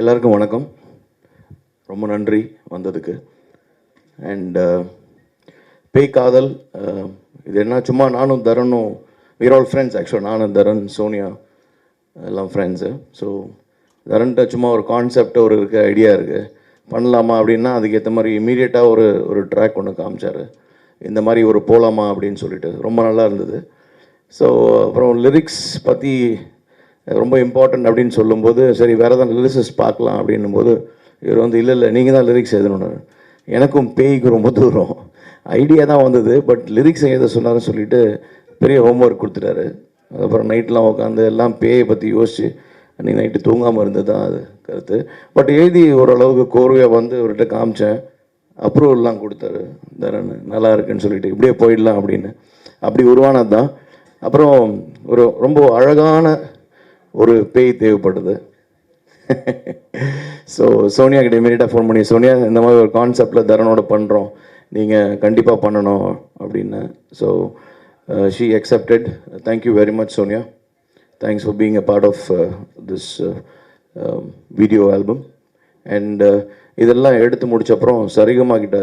எல்லாருக்கும் வணக்கம். ரொம்ப நன்றி வந்ததுக்கு. அண்ட் பேய் காதல் இது என்ன, சும்மா நானும் தரனும் வீர் ஆல் ஃப்ரெண்ட்ஸ். ஆக்சுவலாக நானும் தரன், சோனியா எல்லாம் ஃப்ரெண்ட்ஸு. ஸோ தரன்ட்ட சும்மா ஒரு கான்செப்ட் ஒரு ஐடியா இருக்குது பண்ணலாமா அப்படின்னா, அதுக்கேற்ற மாதிரி இமீடியட்டாக ஒரு ட்ராக் ஒன்று காமிச்சார். இந்த மாதிரி ஒரு போகலாமா அப்படின்னு சொல்லிட்டு ரொம்ப நல்லா இருந்தது. ஸோ அப்புறம் லிரிக்ஸ் பற்றி ரொம்ப இம்பார்ட்டன்ட் அப்படின்னு சொல்லும்போது, சரி வேறு ஏதாவது லிரிக்ஸஸ் பார்க்கலாம் அப்படின்னும்போது, இவர் வந்து இல்லை நீங்கள் தான் லிரிக்ஸ் எழுதணுன்னு. எனக்கும் பேய்க்கு ரொம்ப தூரம். ஐடியா தான் வந்தது, பட் லிரிக்ஸ் எழுத சொன்னார்னு சொல்லிட்டு பெரிய ஹோம்ஒர்க் கொடுத்துட்டாரு. அதுக்கப்புறம் நைட்லாம் உட்காந்து எல்லாம் பேயை பற்றி யோசிச்சு அன்றைக்கி நைட்டு தூங்காமல் இருந்தது தான் அது கருத்து. பட் எழுதி ஓரளவுக்கு கோர்வையாக வந்து அவர்கிட்ட காமிச்சேன். அப்ரூவல்லாம் கொடுத்தாரு தரன், நல்லா இருக்குன்னு சொல்லிட்டு இப்படியே போயிடலாம் அப்படின்னு. அப்படி உருவானது தான். அப்புறம் ஒரு ரொம்ப அழகான ஒரு பேய் தேவைப்படுது. ஸோ சோனியா கிட்ட இமீடியட்டாக ஃபோன் பண்ணி, சோனியா இந்த மாதிரி ஒரு கான்செப்டில் தரனோட பண்ணுறோம், நீங்கள் கண்டிப்பாக பண்ணணும் அப்படின்னு. So she accepted. Thank you very much Sonia. Thanks for being a part of this video album. And இதெல்லாம் எடுத்து முடிச்சப்புறம் சரிகமா கிட்ட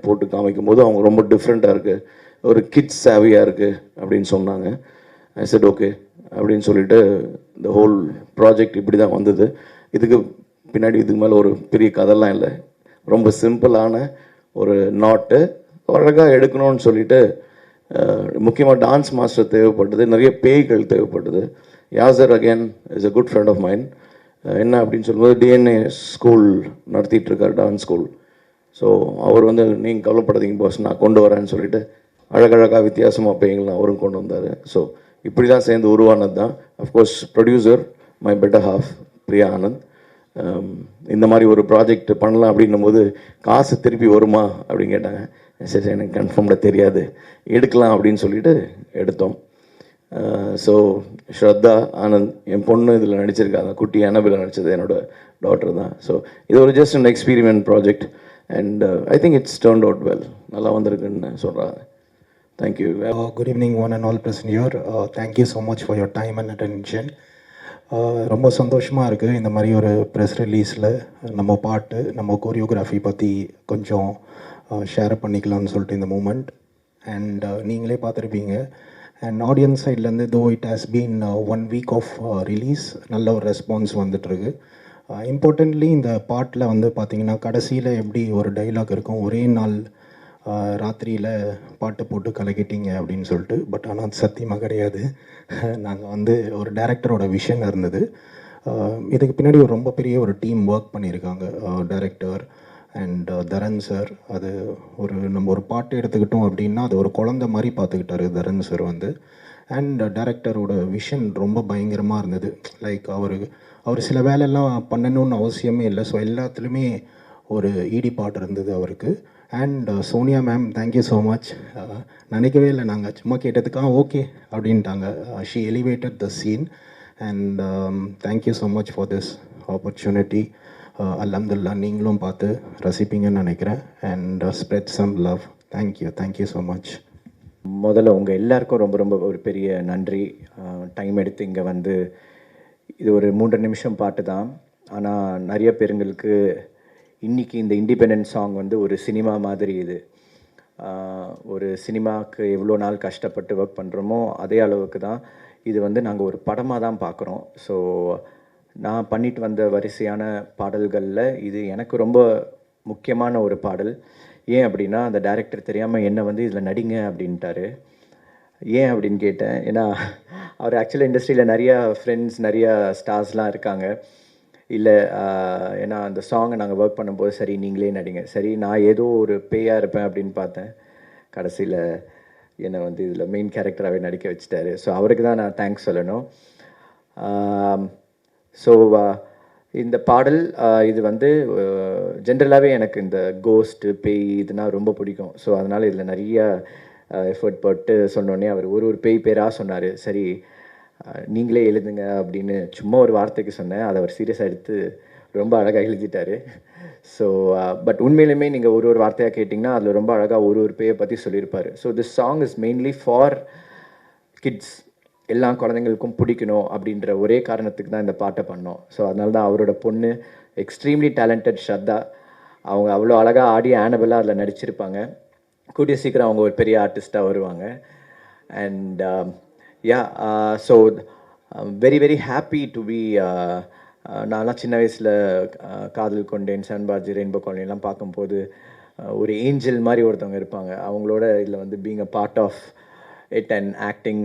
போட்டு காமிக்கும் போது அவங்க ரொம்ப டிஃப்ரெண்ட்டாக இருக்குது, ஒரு கிட்ஸ் சேவியாக இருக்குது அப்படின்னு சொன்னாங்க. ஐ செட் ஓகே அப்படின்னு சொல்லிட்டு இந்த ஹோல் ப்ராஜெக்ட் இப்படி தான் வந்தது. இதுக்கு பின்னாடி இதுக்கு மேலே ஒரு பெரிய கதைலாம் இல்லை, ரொம்ப சிம்பிளான ஒரு நாட்டு அழகாக எடுக்கணும்னு சொல்லிட்டு. முக்கியமாக டான்ஸ் மாஸ்டர் தேவைப்பட்டது, நிறைய பேய்கள் தேவைப்பட்டது. Yasar again is a good friend of mind. என்ன அப்படின்னு சொல்லும்போது, டிஎன்ஏ ஸ்கூல் நடத்திட்டுருக்கார், டான்ஸ் ஸ்கூல். ஸோ அவர் வந்து நீங்கள் கவலைப்படாதீங்க பாஸ், நான் கொண்டு வரேன்னு சொல்லிட்டு அழகழகாக வித்தியாசமாக பேய்கள்லாம் அவரும் கொண்டு வந்தார். ஸோ இப்படி தான் சேர்ந்து உருவானது தான். Of course producer my better half Priya Anand. இந்த மாதிரி ஒரு ப்ராஜெக்ட் பண்ணலாம் அப்படின்னும் போது காசு திருப்பி வருமா அப்படின்னு கேட்டாங்க. சரி எனக்கு கன்ஃபார்ம்டாக தெரியாது, எடுக்கலாம் அப்படின்னு சொல்லிட்டு எடுத்தோம். ஸோ ஸ்ரத்தா ஆனந்த் என் பொண்ணு இதில் நடிச்சிருக்காங்க, குட்டி அனபில் நடித்தது என்னோடய டாட்டர் தான். ஸோ இது ஒரு just an experiment project and I think it's turned out well, நல்லா வந்திருக்குன்னு சொல்கிறாங்க. Thank you. Good evening, one and all present here. Thank you so much for your time and attention. ரொம்ப சந்தோஷமாக இருக்குது இந்த மாதிரி ஒரு ப்ரெஸ் ரிலீஸில் நம்ம பாட்டு, நம்ம கோரியோகிராஃபி பற்றி கொஞ்சம் ஷேர் பண்ணிக்கலாம்னு சொல்லிட்டு இந்த மூமெண்ட். அண்ட் நீங்களே பார்த்துருப்பீங்க. அண்ட் ஆடியன்ஸ் சைட்லேருந்து though it has been 1 week of release, நல்ல ஒரு ரெஸ்பான்ஸ் வந்துட்டுருக்கு. இம்பார்ட்டன்ட்லி இந்த பாட்டில் வந்து பார்த்திங்கன்னா கடைசியில் எப்படி ஒரு டைலாக் இருக்கும், ஒரே நாள் ராத்திரியில் பாட்டு போட்டு கலக்கிட்டீங்க அப்படின்னு சொல்லிட்டு. பட் ஆனால் அது சத்தியமாக கிடையாது. நாங்கள் வந்து ஒரு டைரக்டரோட விஷன் இருந்தது. இதுக்கு பின்னாடி ஒரு ரொம்ப பெரிய ஒரு டீம் ஒர்க் பண்ணியிருக்காங்க, டைரக்டர் அண்ட் தரன் சார். அது நம்ம ஒரு பாட்டு எடுத்துக்கிட்டோம் அப்படின்னா அது ஒரு குழந்த மாதிரி பார்த்துக்கிட்டாரு தரன் சார் வந்து. அண்ட் டைரக்டரோட விஷன் ரொம்ப பயங்கரமாக இருந்தது. லைக் அவர் சில வேலையெல்லாம் பண்ணணும்னு அவசியமே இல்லை. ஸோ எல்லாத்துலேயுமே ஒரு ஈடுபாடு இருந்தது அவருக்கு. And Sonia ma'am, thank you so much. நினைக்கவே இல்லை, நாங்கள் சும்மா கேட்டதுக்காக ஓகே அப்படின்ட்டாங்க. She elevated the scene and thank you so much for this opportunity. அல்ஹம்துலில்லா, நீங்களும் பார்த்து ரசிப்பீங்கன்னு நினைக்கிறேன். And spread some love. Thank you so much. முதல்ல உங்கள் எல்லாருக்கும் ரொம்ப ரொம்ப ஒரு பெரிய நன்றி. டைம் எடுத்து இங்கே வந்து, இது ஒரு 3 நிமிஷம் பாட்டு தான். ஆனால் நிறைய பேருங்களுக்கு இன்றைக்கி இந்த இண்டிபெண்டன்ட் சாங் வந்து ஒரு சினிமா மாதிரி. இது ஒரு சினிமாவுக்கு எவ்வளோ நாள் கஷ்டப்பட்டு ஒர்க் பண்ணுறோமோ அதே அளவுக்கு தான் இது வந்து நாங்கள் ஒரு படமாக தான் பார்க்குறோம். ஸோ நான் பண்ணிட்டு வந்த வரிசையான பாடல்களில் இது எனக்கு ரொம்ப முக்கியமான ஒரு பாடல். ஏன் அப்படின்னா, அந்த டைரக்டர் தெரியாமல் என்னை வந்து இதில் நடிங்க அப்படின்ட்டாரு. ஏன் அப்படின்னு கேட்டேன். ஏன்னா அவர் ஆக்சுவலாக இண்டஸ்ட்ரியில் நிறையா ஃப்ரெண்ட்ஸ், நிறையா ஸ்டார்ஸ்லாம் இருக்காங்க. இல்லை ஏன்னா அந்த சாங்கை நாங்கள் ஒர்க் பண்ணும்போது, சரி நீங்களே நடிங்க, சரி நான் ஏதோ ஒரு பேயாக இருப்பேன் அப்படின்னு பார்த்தேன். கடைசியில் என்னை வந்து இதில் மெயின் கேரக்டராகவே நடிக்க வச்சுட்டாரு. ஸோ அவருக்கு தான் நான் தேங்க்ஸ் சொல்லணும். ஸோ இந்த பாடல் இது வந்து ஜென்ரலாகவே எனக்கு இந்த கோஸ்ட்டு பேய் இதுனால் ரொம்ப பிடிக்கும். ஸோ அதனால் இதில் நிறைய எஃபர்ட் போட்டு சொன்னோடனே அவர் ஒரு பேய் பேராக சொன்னார். சரி நீங்களே எழுதுங்க அப்படின்னு சும்மா ஒரு வார்த்தைக்கு சொன்னேன். அதை அவர் சீரியஸாக எடுத்து ரொம்ப அழகாக எழுதிட்டார். ஸோ பட் உண்மையிலுமே நீங்கள் ஒரு வார்த்தையாக கேட்டிங்கன்னா அதில் ரொம்ப அழகாக ஒரு பேயை பற்றி சொல்லியிருப்பார். So this song is mainly for kids. எல்லா குழந்தைங்களுக்கும் பிடிக்கணும் அப்படின்ற ஒரே காரணத்துக்கு தான் இந்த பாட்டை பண்ணோம். ஸோ அதனால தான் அவரோட பொண்ணு எக்ஸ்ட்ரீம்லி டேலண்டட் ஸ்ரத்தா, அவங்க அவ்வளோ அழகாக ஆடி ஆனபலாக அதில் நடிச்சிருப்பாங்க. கூடிய சீக்கிரம் அவங்க ஒரு பெரிய ஆர்டிஸ்ட்டாக வருவாங்க. And yeah so very very happy to be நான்லாம் சின்ன வயசில் காதல் கொண்டேன், சன்பாஜி, ரெயின்போ காலனிலாம் பார்க்கும்போது ஒரு ஏஞ்சல் மாதிரி ஒருத்தவங்க இருப்பாங்க. அவங்களோட இதில் வந்து being a part of it and acting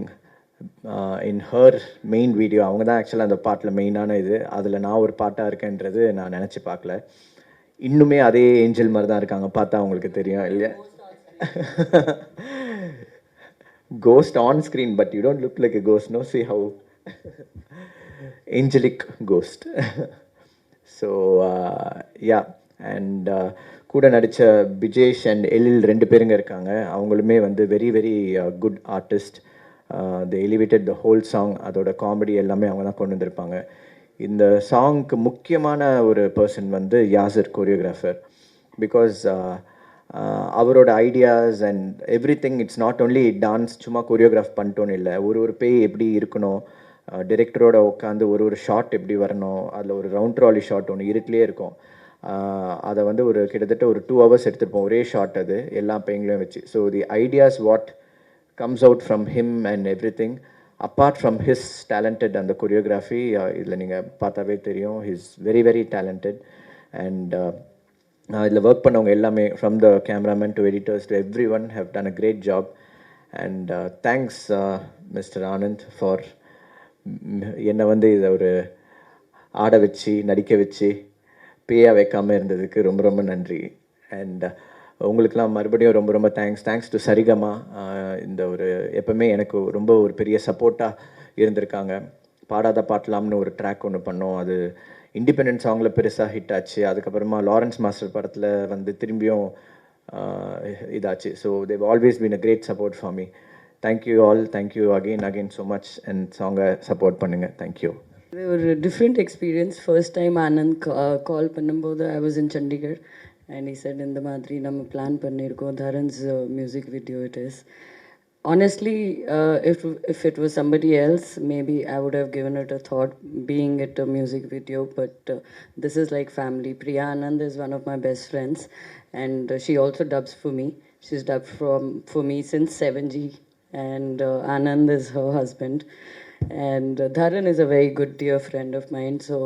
in her main video. அவங்க தான் ஆக்சுவலாக அந்த பாட்டில் மெயினான இது. அதில் நான் ஒரு பாட்டாக இருக்கேன்றது நான் நினச்சி பார்க்கல. இன்னுமே அதே ஏஞ்சல் மாதிரி தான் இருக்காங்க, பார்த்தா அவங்களுக்கு தெரியும் இல்லையா? Ghost on screen, but you don't look like a ghost, no? See how angelic ghost. So yeah, and கூட நடித்த பிஜேஷ் அண்ட் எழில் 2 பேருங்க இருக்காங்க. அவங்களுமே வந்து very very good artist. The elevated the whole song. அதோட காமெடி எல்லாமே அவங்க தான் கொண்டு வந்திருப்பாங்க. இந்த சாங்க்கு முக்கியமான ஒரு பர்சன் வந்து யாசர், கொரியோகிராஃபர். பிகாஸ் அவரோட ideas and every thing, it's not only dance சும்மா கொரியோகிராஃப் பண்ணிட்டோன்னு இல்லை. ஒரு பேய் எப்படி இருக்கணும், டிரெக்டரோட உட்காந்து ஒரு ஷாட் எப்படி வரணும், அதில் ஒரு ரவுண்ட் ட்ராலி ஷாட் ஒன்று இருட்டிலே இருக்கும். அதை வந்து ஒரு கிட்டத்தட்ட ஒரு 2 hours எடுத்துருப்போம் ஒரே ஷாட், அது எல்லா பேய்களையும் வச்சு. So the ideas what comes out from him and everything apart from his talented. அந்த கொரியோகிராஃபி இதில் நீங்கள் பார்த்தாவே தெரியும், his very very talented. And இதில் ஒர்க் பண்ணவங்க எல்லாமே, from the cameraman to editors to everyone have done a great job. And thanks mister Anand for என்னை வந்து இதை ஒரு ஆட வச்சு நடிக்க வச்சு பேயாக வைக்காமல் இருந்ததுக்கு ரொம்ப ரொம்ப நன்றி. அண்ட் உங்களுக்கெலாம் மறுபடியும் ரொம்ப ரொம்ப தேங்க்ஸ் டு சரிகமா. இந்த ஒரு எப்போவுமே எனக்கு ரொம்ப ஒரு பெரிய சப்போர்ட்டாக இருந்திருக்காங்க. பாடாத பாட்டலாம்னு ஒரு ட்ராக் ஒன்று பண்ணோம், அது இண்டிபெண்டன்ட் சாங்கில் பெருசாக ஹிட் ஆச்சு. அதுக்கப்புறமா லாரன்ஸ் மாஸ்டர் படத்தில் வந்து திரும்பியும் இதாச்சு. So Dev always been a great support for me. Thank you all, thank you again so much. And சாங்கை சப்போர்ட் பண்ணுங்கள். தேங்க்யூ. இது ஒரு different experience. First time Anand call பண்ணும்போது I was in Chandigarh and he said இந்த மாதிரி நம்ம பிளான் பண்ணியிருக்கோம், தரன்ஸ் music video it is. Honestly, if it was somebody else, maybe I would have given it a thought, being it a music video. But this is like family. Priya Anand is one of my best friends, and she also dubs for me. She's dubbed for me since 7G, and Anand is her husband. And Dharan is a very good dear friend of mine, so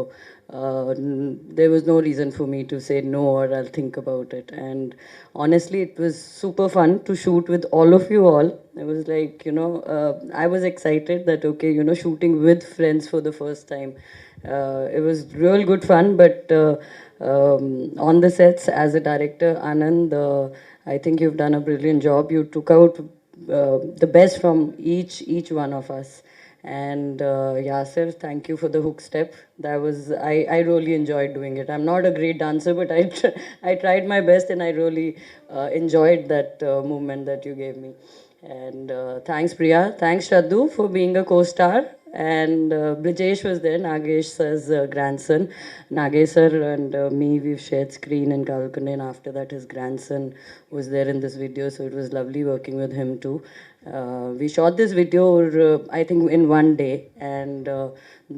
there was no reason for me to say no or I'll think about it. And honestly, it was super fun to shoot with all of you all. It was like, I was excited that, okay, shooting with friends for the first time. It was real good fun, but on the sets as a director, Anand, I think you've done a brilliant job. You took out the best from each one of us. And Yasser, thank you for the hook step. That was, I really enjoyed doing it. I'm not a great dancer, but I tried my best, and I really enjoyed that movement that you gave me. And thanks Priya, thanks Shraddu for being a co-star. And Brijesh was there, Nagesh sir's grandson. Nagesh sir and me, we've shared screen in Kalkunde, and after that his grandson was there in this video, so it was lovely working with him too. We shot this video I think in one day, and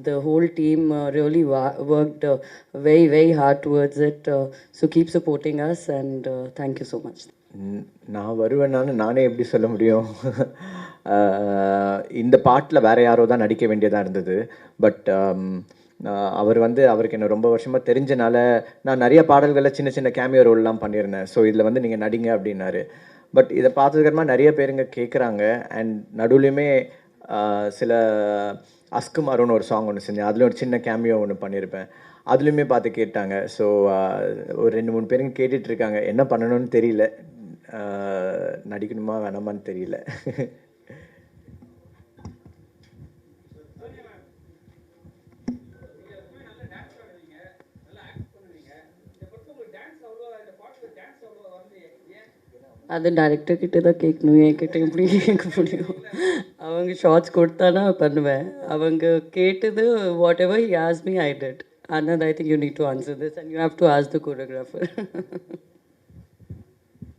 the whole team really worked very very hard towards it. So keep supporting us, and thank you so much. நான் வருவேன்னான்னு நானே எப்படி சொல்ல முடியும்? இந்த பாட்டில் வேறு யாரோ தான் நடிக்க வேண்டியதாக இருந்தது. பட் அவர் வந்து அவருக்கு என்ன ரொம்ப வருஷமாக தெரிஞ்சனால நான் நிறைய பாடல்களில் சின்ன சின்ன கேமியோ ரோல்லாம் பண்ணியிருந்தேன். ஸோ இதில் வந்து நீங்கள் நடிங்க அப்படின்னாரு. பட் இதை பார்த்ததுக்கப்புறமா நிறைய பேருங்க கேட்குறாங்க. அண்ட் நடுவுலையுமே சில அஸ்குமாரோன்னு ஒரு சாங் ஒன்று செஞ்சேன், அதில் ஒரு சின்ன கேமியோ ஒன்று பண்ணியிருப்பேன், அதுலேயுமே பார்த்து கேட்டாங்க. ஸோ ஒரு 2-3 பேருங்க கேட்டுட்ருக்காங்க. என்ன பண்ணணும்னு தெரியல, நடிக்கணுமா வேணாமான்னு தெரியல. அது டைரக்டர் கிட்ட தான் கேட்கணும், என்கிட்ட எப்படி கேட்க முடியும்? அவங்க ஷார்ட்ஸ் கொடுத்தானா பண்ணுவேன். அவங்க கேட்டது what ever he asked me I did. Anand, I think you need to answer this and you have to ask the choreographer.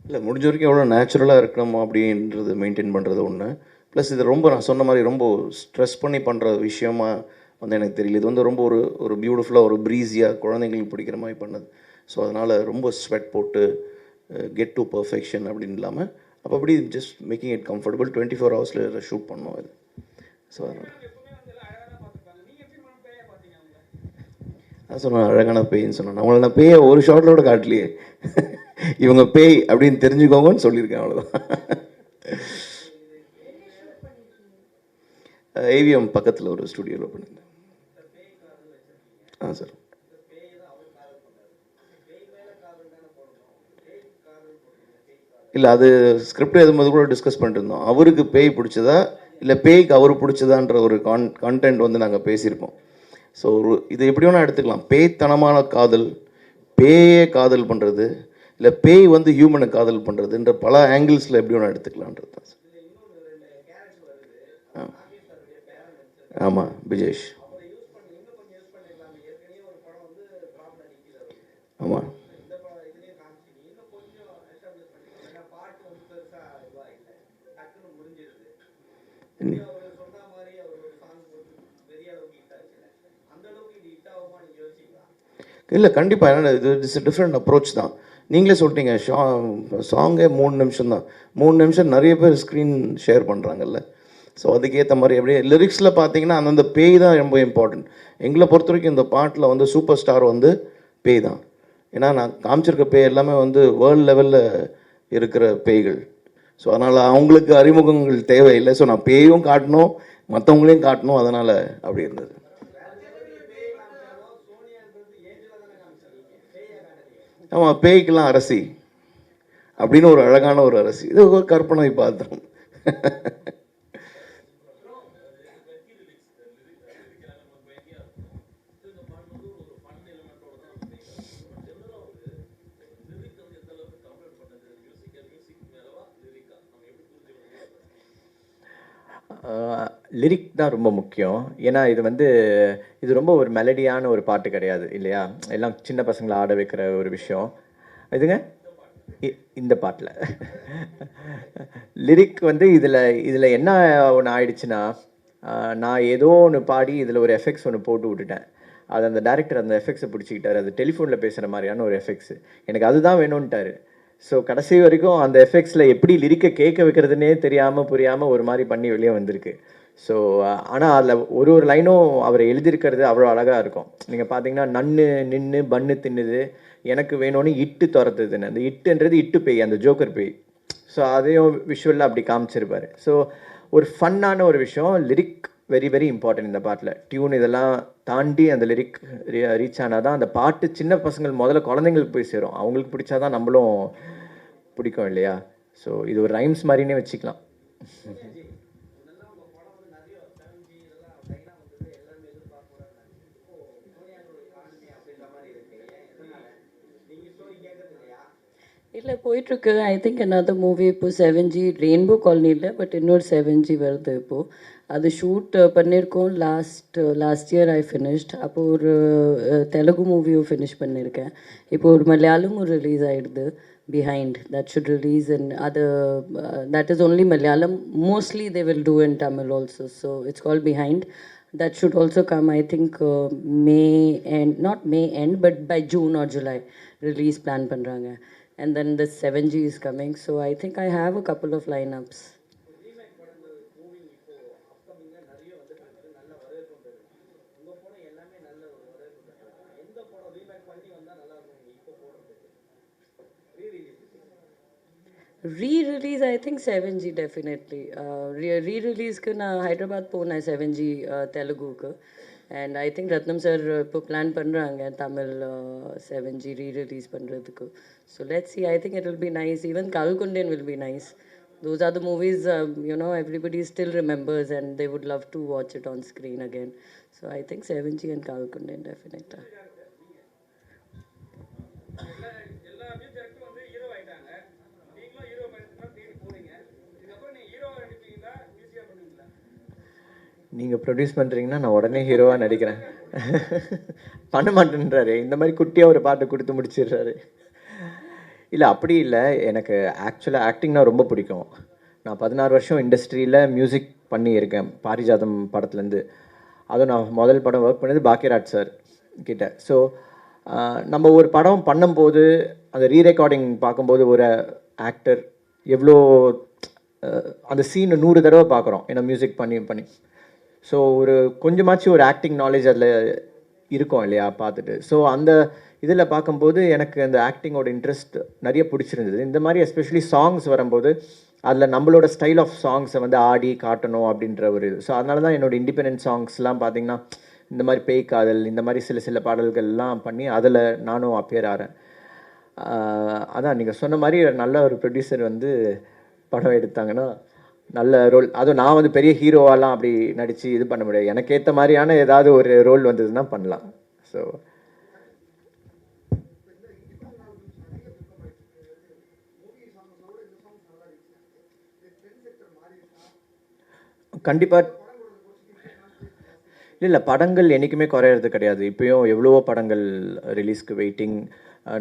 இல்லை, முடிஞ்ச வரைக்கும் எவ்வளோ நேச்சுரலாக இருக்கணும் அப்படின்றது மெயின்டைன் பண்ணுறது ஒன்று. ப்ளஸ் இது ரொம்ப நான் சொன்ன மாதிரி ரொம்ப ஸ்ட்ரெஸ் பண்ணி பண்ணுற விஷயமா வந்து எனக்கு தெரியல. இது வந்து ரொம்ப ஒரு பியூட்டிஃபுல்லாக ஒரு ப்ரீஸியாக குழந்தைங்களுக்கு பிடிக்கிற மாதிரி பண்ணது. ஸோ அதனால் ரொம்ப ஸ்வெட் போட்டு கெட் டு பர்ஃபெக்ஷன் அப்படின்னு இல்லாமல் அப்படி ஜஸ்ட் மேக்கிங் இட் கம்ஃபர்டபுள் 24 ஹவர்ஸில் ஷூட் பண்ணோம் இது. ஸோ அதனால் நான் சொன்னேன் அழகான பேய்ன்னு சொன்னேன். அவங்கள நான் பேயை ஒரு ஷார்ட்டில் கூட காட்டலையே. இவங்க பேய் அப்படின்னு தெரிஞ்சுக்கோங்கன்னு சொல்லியிருக்கேன், அவ்வளோதான். ஏவிஎம் பக்கத்தில் ஒரு ஸ்டுடியோவில் பண்ணியிருந்தேன். சார் இல்லை, அது ஸ்கிரிப்ட் எழுதும்போது கூட டிஸ்கஸ் பண்ணிட்டு இருந்தோம். அவருக்கு பேய் பிடிச்சதா இல்லை பேய்க்கு அவர் பிடிச்சதான்ற ஒரு கான்டென்ட் வந்து நாங்கள் பேசியிருக்கோம். ஸோ இது எப்படி வேணால் எடுத்துக்கலாம். பேய்த்தனமான காதல், பேயே காதல் பண்ணுறது, இல்லை பேய் வந்து ஹியூமனை காதல் பண்ணுறதுன்ற பல ஆங்கிள்ஸில் எப்படி வேணால் எடுத்துக்கலான்றது தான் சார். ஆமாம், பிஜேஷ். ஆமாம், இல்லை கண்டிப்பாக. ஏன்னா இது இட்ஸ் டிஃப்ரெண்ட் அப்ரோச் தான். நீங்களே சொல்லிட்டீங்க, சாங்கே 3 நிமிஷம் தான். 3 நிமிஷம் நிறைய பேர் ஸ்க்ரீன் ஷேர் பண்ணுறாங்கல்ல. ஸோ அதுக்கேற்ற மாதிரி அப்படியே லிரிக்ஸில் பார்த்தீங்கன்னா அந்தந்த பேய் தான் ரொம்ப இம்பார்ட்டன்ட். எங்களை பொறுத்த வரைக்கும் இந்த பாட்டில் வந்து சூப்பர் ஸ்டார் வந்து பேய் தான். ஏன்னா நான் காமிச்சிருக்க பேய் எல்லாமே வந்து வேர்ல்டு லெவலில் இருக்கிற பேய்கள். ஸோ அதனால் அவங்களுக்கு அறிமுகங்கள் தேவையில்லை. ஸோ நான் பேயும் காட்டணும், மற்றவங்களையும் காட்டணும், அதனால் அப்படி இருந்தது. ஆமாம், பேய்க்கெல்லாம் அரசி அப்படின்னு ஒரு அழகான ஒரு அரசி. இது ஒரு கற்பனை பார்த்தோம். லிரிக் தான் ரொம்ப முக்கியம். ஏன்னா இது ரொம்ப ஒரு மெலடியான ஒரு பாட்டு கிடையாது இல்லையா? எல்லாம் சின்ன பசங்களை ஆட வைக்கிற ஒரு விஷயம் இதுங்க. இந்த பாட்டில் லிரிக் இதில் என்ன ஒன்று ஆயிடுச்சுன்னா, நான் ஏதோ ஒன்று பாடி இதில் ஒரு எஃபெக்ட்ஸ் ஒன்று போட்டு விட்டுட்டேன். அது அந்த டேரக்டர் அந்த எஃபெக்ட்ஸை பிடிச்சிக்கிட்டார். அது டெலிஃபோனில் பேசுகிற மாதிரியான ஒரு எஃபெக்ட்ஸு. எனக்கு அதுதான் வேணும்ன்ட்டார். ஸோ கடைசி வரைக்கும் அந்த எஃபெக்ட்ஸில் எப்படி லிரிக்கை கேட்க வைக்கிறதுனே தெரியாமல் புரியாமல் ஒரு மாதிரி பண்ணி வெளியே வந்திருக்கு. ஸோ ஆனால் அதில் ஒரு லைனும் அவர் எழுதியிருக்கிறது அவ்வளோ அழகாக இருக்கும். நீங்கள் பார்த்தீங்கன்னா, நன்னு நின்று பன்னு தின்னுது, எனக்கு வேணும்னு இட்டு துரத்துதுன்னு. அந்த இட்டுன்றது இட்டு பேய், அந்த ஜோக்கர் பேய். ஸோ அதையும் விஷுவலில் அப்படி காமிச்சிருப்பார். ஸோ ஒரு ஃபன்னான ஒரு விஷயம். லிரிக் வெரி வெரி இம்பார்ட்டன்ட் இந்த பாட்டில். டியூன் இதெல்லாம் தாண்டி அந்த லிரிக் ரீச் ஆனால் தான் அந்த பாட்டு சின்ன பசங்கள் முதல்ல குழந்தைங்களுக்கு போய் சேரும். அவங்களுக்கு பிடிச்சாதான் நம்மளும் பிடிக்கும் இல்லையா? ஸோ இது ஒரு ரைம்ஸ் மாதிரினே வச்சுக்கலாம். இல்லை போயிட்டுருக்கு. ஐ திங்க் another மூவி இப்போ 7G ரெயின்போ காலனி இல்லை, பட் இன்னொரு 7G வருது இப்போது. அது ஷூட் பண்ணியிருக்கோம். Last year I finished. அப்போ ஒரு தெலுங்கு மூவியும் ஃபினிஷ் பண்ணியிருக்கேன். இப்போ ஒரு மலையாளமும் ரிலீஸ் ஆகிடுது, behind. That should release in that is only Malayalam. Mostly they will do in Tamil also. So it's call behind. That should also come, I think, May end, not May end, but by June or July release plan பண்றாங்க. And then the 7G is coming, so I think I have a couple of lineups. Re-release, I think 7G definitely. Re-release ku na Hyderabad pona 7G Telugu ku. And I think Ratnam sir இப்போ plan பண்ணுறாங்க Tamil 7G re-release பண்ணுறதுக்கு. So let's see. I think it will be nice. Even Kalkundan will be nice. Those are the movies, everybody still remembers and they would love to watch it on screen again. So I think 7G and Kalkundan definitely. நீங்கள் produce பண்ணுறீங்கன்னா நான் உடனே ஹீரோவாக நடிக்கிறேன். பண்ண மாட்டேன்றாரு. இந்த மாதிரி குட்டியாக ஒரு பாட்டு கொடுத்து முடிச்சிடுறாரு. இல்லை அப்படி இல்லை. எனக்கு ஆக்சுவலாக ஆக்டிங்னா ரொம்ப பிடிக்கும். நான் 16 வருஷம் இண்டஸ்ட்ரியில் மியூசிக் பண்ணியிருக்கேன் பாரிஜாதம் படத்துலேருந்து. அதுவும் நான் முதல் படம் ஒர்க் பண்ணது பாக்கியராஜ் சார் கிட்ட. ஸோ நம்ம ஒரு படம் பண்ணும்போது அந்த ரீரெக்கார்டிங் பார்க்கும்போது ஒரு ஆக்டர் எவ்வளோ அந்த சீனை 100 தடவை பார்க்குறோம் ஏன்னா மியூசிக் பண்ணி. ஸோ ஒரு கொஞ்சமாச்சும் ஒரு ஆக்டிங் நாலேஜ் அதில் இருக்கும் இல்லையா பார்த்துட்டு. ஸோ அந்த இதில் பார்க்கும்போது எனக்கு அந்த ஆக்டிங்கோட இன்ட்ரெஸ்ட் நிறைய பிடிச்சிருந்தது. இந்த மாதிரி எஸ்பெஷலி சாங்ஸ் வரும்போது அதில் நம்மளோட ஸ்டைல் ஆஃப் சாங்ஸை வந்து ஆடி காட்டணும் அப்படின்ற ஒரு இது. ஸோ அதனால தான் என்னோடய இண்டிபெண்டன்ட் சாங்ஸ்லாம் பார்த்திங்கன்னா இந்த மாதிரி பேய் காதல் இந்த மாதிரி சில பாடல்கள்லாம் பண்ணி அதில் நானும் அப்பியர் ஆகிறேன். அதான் நீங்கள் சொன்ன மாதிரி நல்ல ஒரு ப்ரொடியூசர் வந்து படம் எடுத்தாங்கன்னா நல்ல ரோல், அதுவும் நான் வந்து பெரிய ஹீரோவாலாம் அப்படி நடித்து இது பண்ண முடியாது. எனக்கு ஏற்ற மாதிரியான ஏதாவது ஒரு ரோல் வந்ததுன்னா பண்ணலாம். ஸோ கண்டிப்பாக இல்லை படங்கள் என்றைக்குமே குறையிறது கிடையாது. இப்போயும் எவ்வளவோ படங்கள் ரிலீஸ்க்கு வெயிட்டிங்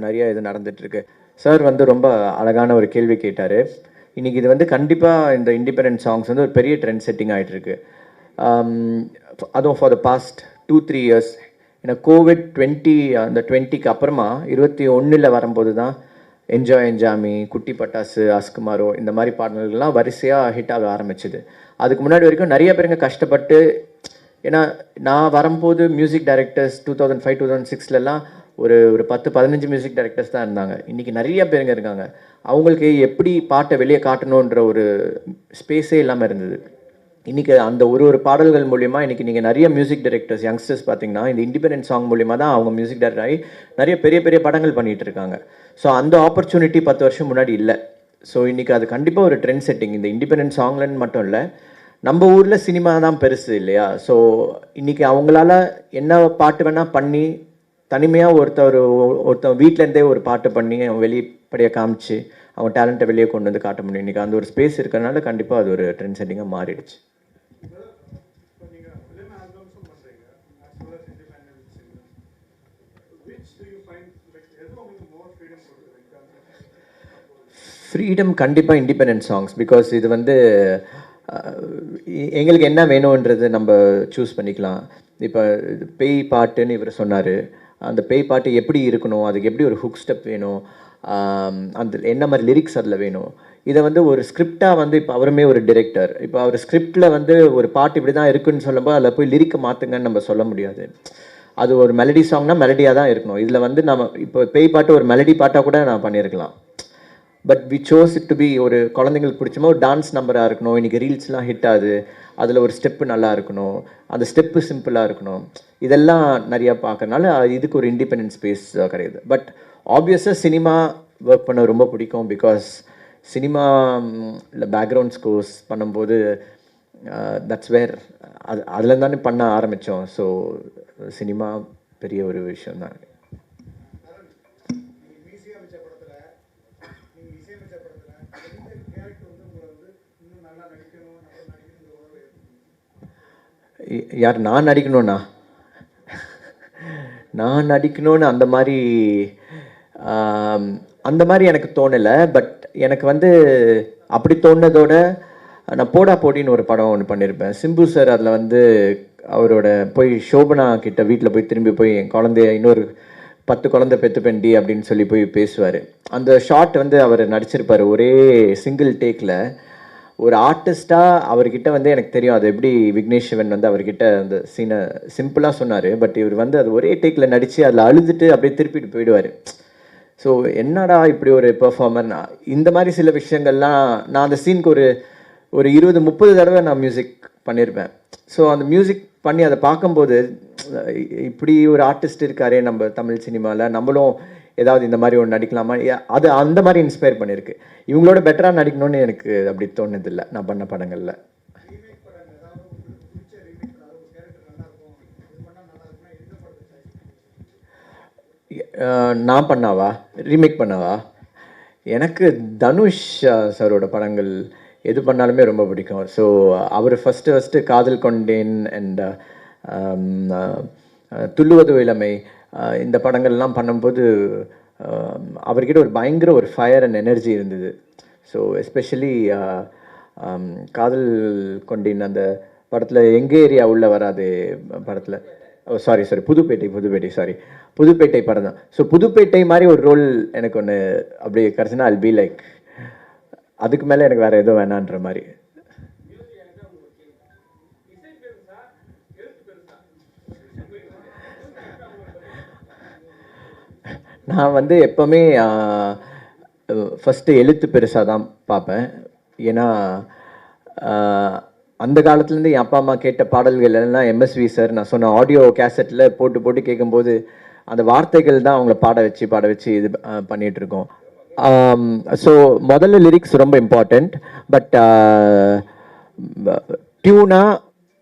நிறைய இது நடந்துகிட்ருக்கு. சார் வந்து ரொம்ப அழகான ஒரு கேள்வி கேட்டார். இன்றைக்கி இது வந்து கண்டிப்பாக இந்த இண்டிபெண்டன்ட் சாங்ஸ் வந்து ஒரு பெரிய ட்ரெண்ட் செட்டிங் ஆகிட்டுருக்கு. அதுவும் ஃபார் த பாஸ்ட் 2-3 இயர்ஸ். ஏன்னா கோவிட் 20க்கு அப்புறமா 21 வரும்போது தான் என்ஜாய் என்ஜாமி, குட்டி பட்டாசு, அஸ்குமாரோ இந்த மாதிரி பாடல்கள்லாம் வரிசையாக ஹிட் ஆக ஆரம்பிச்சுது. அதுக்கு முன்னாடி வரைக்கும் நிறைய பேருங்க கஷ்டப்பட்டு, ஏன்னா நான் வரும்போது மியூசிக் டைரக்டர்ஸ் 2005-2006லலாம் ஒரு 10-15 மியூசிக் டைரக்டர்ஸ் தான் இருந்தாங்க. இன்றைக்கி நிறைய பேருங்க இருக்காங்க. அவங்களுக்கு எப்படி பாட்டை வெளியே காட்டணுன்ற ஒரு ஸ்பேஸே இல்லாமல் இருந்தது. இன்றைக்கி அந்த ஒரு பாடல்கள் மூலிமா இன்றைக்கி நீங்கள் நிறைய மியூசிக் டைரக்டர்ஸ் யங்ஸ்டர்ஸ் பார்த்தீங்கன்னா இந்த இண்டிபெண்டன்ட் சாங் மூலிமா தான் அவங்க மியூசிக் டைரக்டர் ஆகி நிறைய பெரிய பெரிய படங்கள் பண்ணிகிட்டு இருக்காங்க. ஸோ அந்த ஆப்பர்ச்சுனிட்டி 10 வருஷம் முன்னாடி இல்லை. ஸோ இன்றைக்கி அது கண்டிப்பாக ஒரு ட்ரெண்ட் செட்டிங். இந்த இண்டிபெண்டன்ட் சாங்லன்னு மட்டும் இல்லை, நம்ம ஊரில் சினிமா தான் பெருசு இல்லையா. ஸோ இன்றைக்கி அவங்களால என்ன பாட்டு வேணால் பண்ணி தனிமையாக ஒருத்தன் வீட்டிலேருந்தே ஒரு பாட்டு பண்ணி அவன் வெளிப்படையாக காமிச்சு அவங்க டேலண்ட்டை வெளியே கொண்டு வந்து காட்ட முடியும். இன்றைக்கி அந்த ஒரு ஸ்பேஸ் இருக்கிறனால கண்டிப்பாக அது ஒரு ட்ரெண்ட் செட்டிங்காக மாறிடுச்சு. ஃப்ரீடம் கண்டிப்பாக இண்டிபெண்டன்ட் சாங்ஸ். பிகாஸ் இது வந்து எங்களுக்கு என்ன வேணுன்றது நம்ம சூஸ் பண்ணிக்கலாம். இப்போ பேய் பாட்டுன்னு இவர் சொன்னார். அந்த பேய் பாட்டு எப்படி இருக்கணும், அதுக்கு எப்படி ஒரு ஹுக் ஸ்டெப் வேணும், அந்த என்ன மாதிரி லிரிக்ஸ் அதில் வேணும், இதை வந்து ஒரு ஸ்கிரிப்டாக வந்து இப்போ அவருமே ஒரு டிரெக்டர். இப்போ அவர் ஸ்கிரிப்டில் வந்து ஒரு பாட்டு இப்படி தான் இருக்குன்னு சொல்லும்போது அதில் போய் லிரிக்கை மாற்றுங்கன்னு நம்ம சொல்ல முடியாது. அது ஒரு மெலடி சாங்னா மெலடியாக தான் இருக்கணும். இதில் வந்து நம்ம இப்போ பேய் பாட்டு ஒரு மெலடி பாட்டாக கூட நான் பண்ணியிருக்கலாம். But we chose it to be ஒரு குழந்தைங்களுக்கு பிடிச்சமா ஒரு டான்ஸ் நம்பராக இருக்கணும். இன்றைக்கி ரீல்ஸ்லாம் ஹிட் ஆகுது, அதில் ஒரு ஸ்டெப்பு நல்லா இருக்கணும், அந்த ஸ்டெப்பு சிம்பிளாக இருக்கணும். இதெல்லாம் நிறையா பார்க்கறனால இதுக்கு ஒரு இண்டிபெண்டன்ட் ஸ்பேஸ் கிடையாது. பட் ஆப்வியஸாக சினிமா ஒர்க் பண்ண ரொம்ப பிடிக்கும். பிகாஸ் சினிமா இல்லை பேக்ரவுண்ட் ஸ்கோர்ஸ் பண்ணும்போது தட்ஸ் வேர் அதில் தானே பண்ண ஆரம்பித்தோம். ஸோ சினிமா பெரிய ஒரு விஷயம் தான். யார் நான் நடிக்கணும்னா? நான் நடிக்கணும்னு அந்த மாதிரி எனக்கு தோணலை. பட் எனக்கு வந்து அப்படி தோணுனதோட நான் போடா போட்டின்னு ஒரு படம் ஒன்று பண்ணியிருப்பேன். சிம்பு சார் அதில் வந்து அவரோட போய் சோபனா கிட்ட வீட்டில் போய் திரும்பி போய் என் குழந்தைய இன்னொரு 10 குழந்தை பெற்றுப்பேன்டி அப்படின்னு சொல்லி போய் பேசுவார். அந்த ஷாட் வந்து அவர் நடிச்சிருப்பார் ஒரே சிங்கிள் டேக்கில். ஒரு ஆர்டிஸ்ட்டாக அவர்கிட்ட வந்து எனக்கு தெரியும் அது எப்படி விக்னேஷ் சிவன் வந்து அவர்கிட்ட அந்த சீனை சிம்பிளாக சொன்னார். பட் இவர் வந்து அது ஒரே டேக்கில் நடித்து அதில் அழுதுட்டு அப்படியே திருப்பிட்டு போயிடுவார். ஸோ என்னடா இப்படி ஒரு பெர்ஃபார்மர். இந்த மாதிரி சில விஷயங்கள்லாம் நான் அந்த சீனுக்கு ஒரு 20-30 தடவை நான் மியூசிக் பண்ணியிருப்பேன். ஸோ அந்த மியூசிக் பண்ணி அதை பார்க்கும்போது இப்படி ஒரு ஆர்டிஸ்ட் இருக்காரே நம்ம தமிழ் சினிமாவில், நம்மளும் ஏதாவது இந்த மாதிரி ஒன்று நடிக்கலாமா, அது அந்த மாதிரி இன்ஸ்பயர் பண்ணியிருக்கு. இவங்களோட பெட்டராக நடிக்கணும்னு எனக்கு அப்படி தோணுதில்லை நான் பண்ண படங்களில். நான் பண்ணாவா ரீமேக் பண்ணாவா? எனக்கு தனுஷ் சாரோட படங்கள் எது பண்ணாலுமே ரொம்ப பிடிக்கும். ஸோ அவர் ஃபஸ்ட்டு காதல் கொண்டேன் அண்ட் துள்ளுவது இளமை இந்த படங்கள்லாம் பண்ணும்போது அவர்கிட்ட ஒரு பயங்கர ஒரு ஃபயர் அண்ட் எனர்ஜி இருந்தது. ஸோ எஸ்பெஷலி காதல் கொண்டின் அந்த படத்தில் எங்க ஏரியா உள்ள வராது படத்தில், சாரி புதுப்பேட்டை சாரி புதுப்பேட்டை படம் தான். ஸோ புதுப்பேட்டை மாதிரி ஒரு ரோல் எனக்கு ஒன்று அப்படி கிடச்சுன்னா I'll be லைக், அதுக்கு மேலே எனக்கு வேறு எதுவும் வேணான்ற மாதிரி. நான் வந்து எப்போவுமே ஃபஸ்ட்டு எழுத்து பெருசாக தான் பார்ப்பேன். ஏன்னா அந்த காலத்துலேருந்து என் அப்பா அம்மா கேட்ட பாடல்கள் எல்லாம் எம்எஸ்வி சார் நான் சொன்ன ஆடியோ கேசட்டில் போட்டு போட்டு கேட்கும்போது அந்த வார்த்தைகள் தான் அவங்கள பாட வச்சு இது பண்ணிகிட்ருக்கோம். ஸோ முதல்ல லிரிக்ஸ் ரொம்ப இம்பார்ட்டண்ட். பட் டியூனாக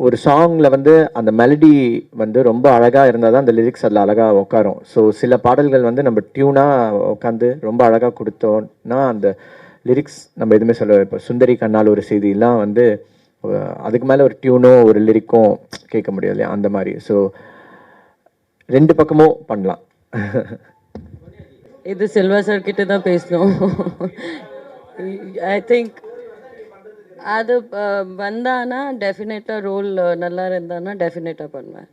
ஒரு சாங்கில் வந்து அந்த மெலடி வந்து ரொம்ப அழகாக இருந்தால் தான் அந்த லிரிக்ஸ் அதில் அழகாக உட்காரும். ஸோ சில பாடல்கள் வந்து நம்ம டியூனாக உட்காந்து ரொம்ப அழகாக கொடுத்தோன்னா அந்த லிரிக்ஸ் நம்ம எதுவுமே சொல்ல, இப்போ சுந்தரி கண்ணால் ஒரு செய்தியெல்லாம் வந்து அதுக்கு மேலே ஒரு டியூனோ ஒரு லிரிக்கும் கேட்க முடியாது இல்லையா, அந்த மாதிரி. ஸோ ரெண்டு பக்கமும் பண்ணலாம். இது செல்வா சார் கிட்ட தான் பேசணும். ஐ திங்க் அது வந்தானா டெஃபினட்டாக ரோல் நல்லா இருந்தானா டெஃபினட்டாக பண்ணுவேன்.